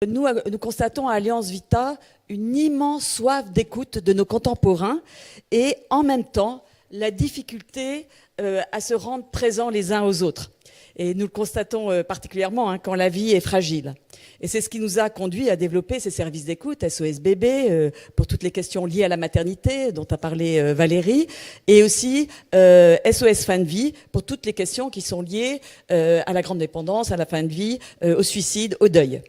Nous constatons à Alliance Vita une immense soif d'écoute de nos contemporains et en même temps la difficulté à se rendre présents les uns aux autres. Et nous le constatons particulièrement quand la vie est fragile. Et c'est ce qui nous a conduit à développer ces services d'écoute, SOS Bébé, pour toutes les questions liées à la maternité, dont a parlé Valérie, et aussi SOS Fin de Vie, pour toutes les questions qui sont liées à la grande dépendance, à la fin de vie, au suicide, au deuil.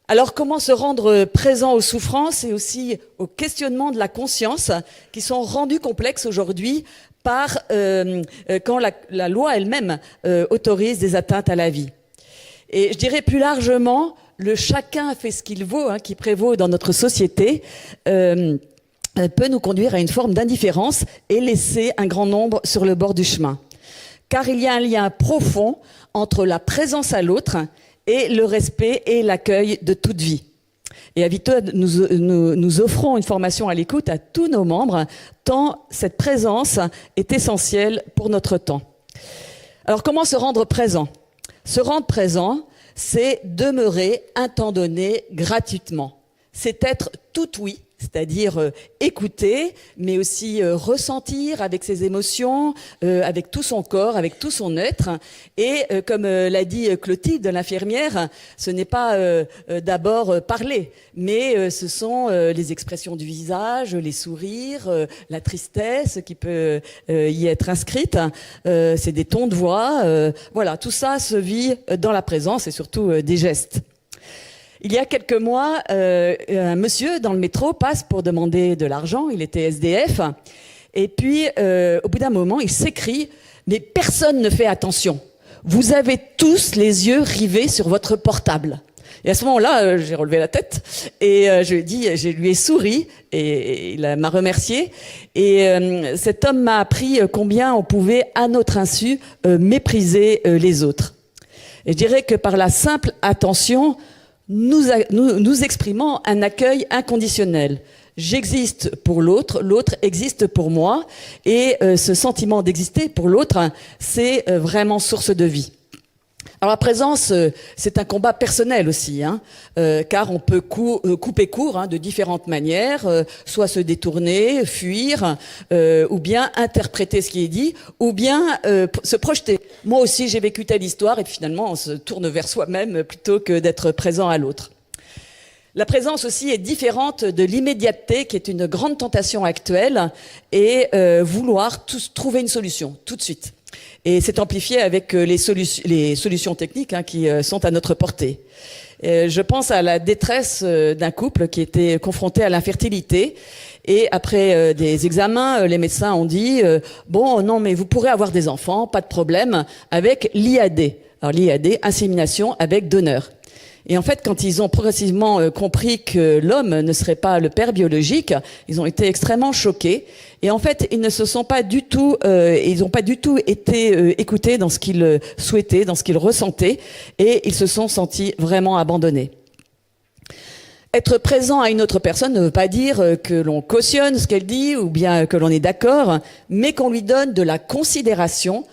Alors, comment se rendre présent aux souffrances et aussi aux questionnements de la conscience qui sont rendus complexes aujourd'hui par quand la loi elle-même autorise des atteintes à la vie. Et je dirais plus largement, le chacun fait ce qu'il vaut, qui prévaut dans notre société, peut nous conduire à une forme d'indifférence et laisser un grand nombre sur le bord du chemin. Car il y a un lien profond entre la présence à l'autre et le respect et l'accueil de toute vie. Et à Vita, nous offrons une formation à l'écoute à tous nos membres, tant cette présence est essentielle pour notre temps. Alors comment se rendre présent ? Se rendre présent, c'est demeurer un temps donné gratuitement. C'est être tout oui, c'est-à-dire écouter, mais aussi ressentir avec ses émotions, avec tout son corps, avec tout son être. Et comme l'a dit Clotilde, l'infirmière, ce n'est pas d'abord parler, mais ce sont les expressions du visage, les sourires, la tristesse qui peut y être inscrite. C'est des tons de voix. Voilà, tout ça se vit dans la présence et surtout des gestes. Il y a quelques mois, un monsieur dans le métro passe pour demander de l'argent, il était SDF, et puis au bout d'un moment, il s'écrie « Mais personne ne fait attention, vous avez tous les yeux rivés sur votre portable ». Et à ce moment-là, j'ai relevé la tête et je lui ai souri et il m'a remercié. Et cet homme m'a appris combien on pouvait, à notre insu, mépriser les autres. Et je dirais que par la simple attention, nous exprimons un accueil inconditionnel. J'existe pour l'autre, l'autre existe pour moi, et ce sentiment d'exister pour l'autre, c'est vraiment source de vie. Alors la présence, c'est un combat personnel aussi, car on peut couper court de différentes manières, soit se détourner, fuir, ou bien interpréter ce qui est dit, ou bien se projeter. Moi aussi, j'ai vécu telle histoire, et finalement, on se tourne vers soi-même plutôt que d'être présent à l'autre. La présence aussi est différente de l'immédiateté, qui est une grande tentation actuelle, et vouloir trouver une solution tout de suite. Et c'est amplifié avec les solutions techniques qui sont à notre portée. Je pense à la détresse d'un couple qui était confronté à l'infertilité. Et après des examens, les médecins ont dit « Bon, non, mais vous pourrez avoir des enfants, pas de problème, avec l'IAD ». Alors l'IAD, insémination avec donneur. Et en fait, quand ils ont progressivement compris que l'homme ne serait pas le père biologique, ils ont été extrêmement choqués. Et en fait, ils n'ont pas du tout été écoutés dans ce qu'ils souhaitaient, dans ce qu'ils ressentaient, et ils se sont sentis vraiment abandonnés. Être présent à une autre personne ne veut pas dire que l'on cautionne ce qu'elle dit ou bien que l'on est d'accord, mais qu'on lui donne de la considération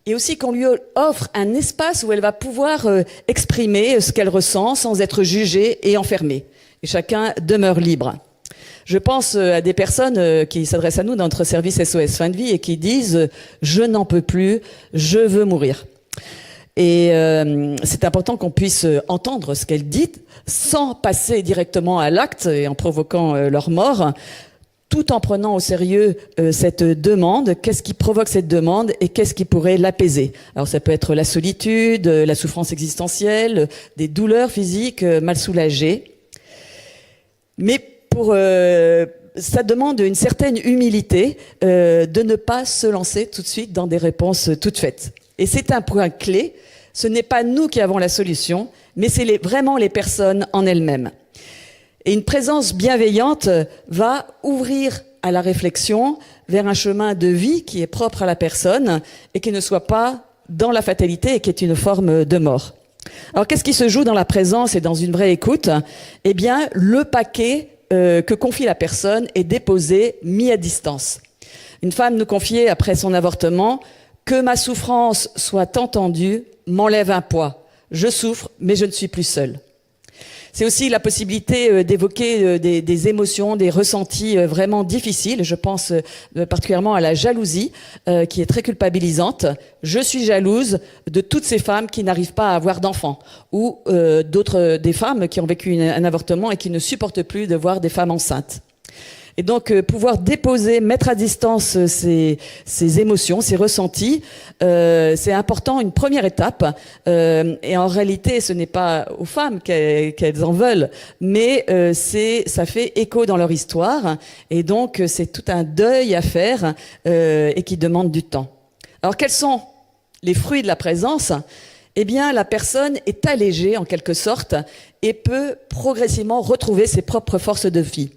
et aussi qu'on lui offre un espace où elle va pouvoir exprimer ce qu'elle ressent sans être jugée et enfermée. Et chacun demeure libre. Je pense à des personnes qui s'adressent à nous dans notre service SOS Fin de Vie et qui disent « Je n'en peux plus, je veux mourir ». Et c'est important qu'on puisse entendre ce qu'elles disent sans passer directement à l'acte et en provoquant leur mort, tout en prenant au sérieux cette demande, qu'est-ce qui provoque cette demande et qu'est-ce qui pourrait l'apaiser. Alors ça peut être la solitude, la souffrance existentielle, des douleurs physiques mal soulagées. Mais ça demande une certaine humilité de ne pas se lancer tout de suite dans des réponses toutes faites. Et c'est un point clé, ce n'est pas nous qui avons la solution, mais c'est vraiment les personnes en elles-mêmes. Et une présence bienveillante va ouvrir à la réflexion vers un chemin de vie qui est propre à la personne et qui ne soit pas dans la fatalité et qui est une forme de mort. Alors qu'est-ce qui se joue dans la présence et dans une vraie écoute ? Eh bien, le paquet que confie la personne est déposé, mis à distance. Une femme nous confiait après son avortement « Que ma souffrance soit entendue m'enlève un poids. Je souffre, mais je ne suis plus seule ». C'est aussi la possibilité d'évoquer des émotions, des ressentis vraiment difficiles. Je pense particulièrement à la jalousie, qui est très culpabilisante. Je suis jalouse de toutes ces femmes qui n'arrivent pas à avoir d'enfants, ou des femmes qui ont vécu un avortement et qui ne supportent plus de voir des femmes enceintes. Et donc, pouvoir déposer, mettre à distance ces émotions, ces ressentis, c'est important, une première étape. Et en réalité, ce n'est pas aux femmes qu'elles en veulent, mais ça fait écho dans leur histoire. Et donc, c'est tout un deuil à faire et qui demande du temps. Alors, quels sont les fruits de la présence ? Eh bien, la personne est allégée, en quelque sorte, et peut progressivement retrouver ses propres forces de vie.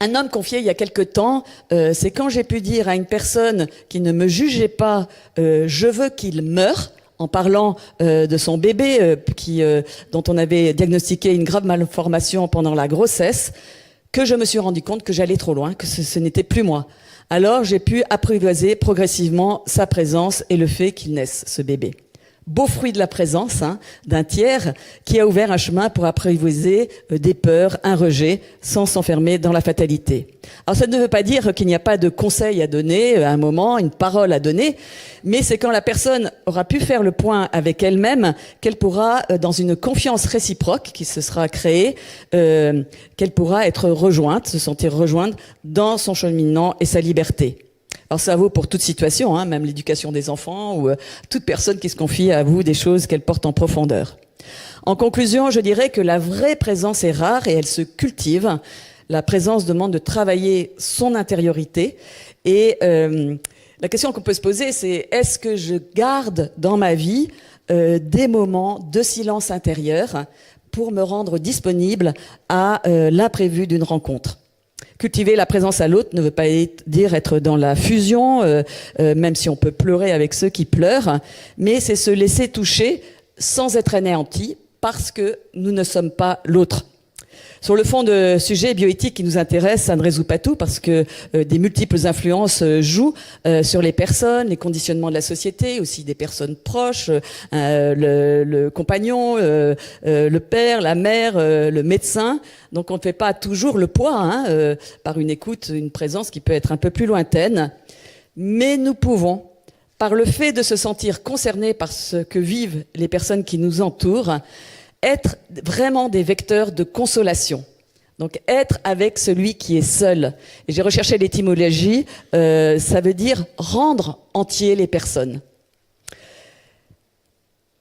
Un homme confié il y a quelque temps, c'est quand j'ai pu dire à une personne qui ne me jugeait pas, je veux qu'il meure, en parlant de son bébé dont on avait diagnostiqué une grave malformation pendant la grossesse, que je me suis rendu compte que j'allais trop loin, que ce n'était plus moi. Alors j'ai pu apprivoiser progressivement sa présence et le fait qu'il naisse, ce bébé. Beau fruit de la présence d'un tiers qui a ouvert un chemin pour apprivoiser des peurs, un rejet, sans s'enfermer dans la fatalité. Alors ça ne veut pas dire qu'il n'y a pas de conseils à donner, à un moment, une parole à donner, mais c'est quand la personne aura pu faire le point avec elle-même qu'elle pourra, dans une confiance réciproque qui se sera créée, qu'elle pourra être rejointe, se sentir rejointe dans son cheminement et sa liberté. Alors ça vaut pour toute situation, même l'éducation des enfants ou toute personne qui se confie à vous des choses qu'elle porte en profondeur. En conclusion, je dirais que la vraie présence est rare et elle se cultive. La présence demande de travailler son intériorité. Et la question qu'on peut se poser, c'est est-ce que je garde dans ma vie des moments de silence intérieur pour me rendre disponible à l'imprévu d'une rencontre ? Cultiver la présence à l'autre ne veut pas dire être dans la fusion, même si on peut pleurer avec ceux qui pleurent, mais c'est se laisser toucher sans être anéanti parce que nous ne sommes pas l'autre. Sur le fond de sujet bioéthique qui nous intéresse, ça ne résout pas tout parce que des multiples influences jouent sur les personnes, les conditionnements de la société, aussi des personnes proches, le compagnon, le père, la mère, le médecin. Donc on ne fait pas toujours le poids par une écoute, une présence qui peut être un peu plus lointaine. Mais nous pouvons, par le fait de se sentir concernés par ce que vivent les personnes qui nous entourent, être vraiment des vecteurs de consolation. Donc être avec celui qui est seul. Et j'ai recherché l'étymologie, ça veut dire rendre entier les personnes.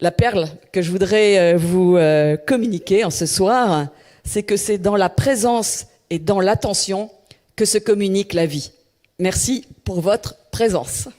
La perle que je voudrais vous communiquer en ce soir, c'est que c'est dans la présence et dans l'attention que se communique la vie. Merci pour votre présence.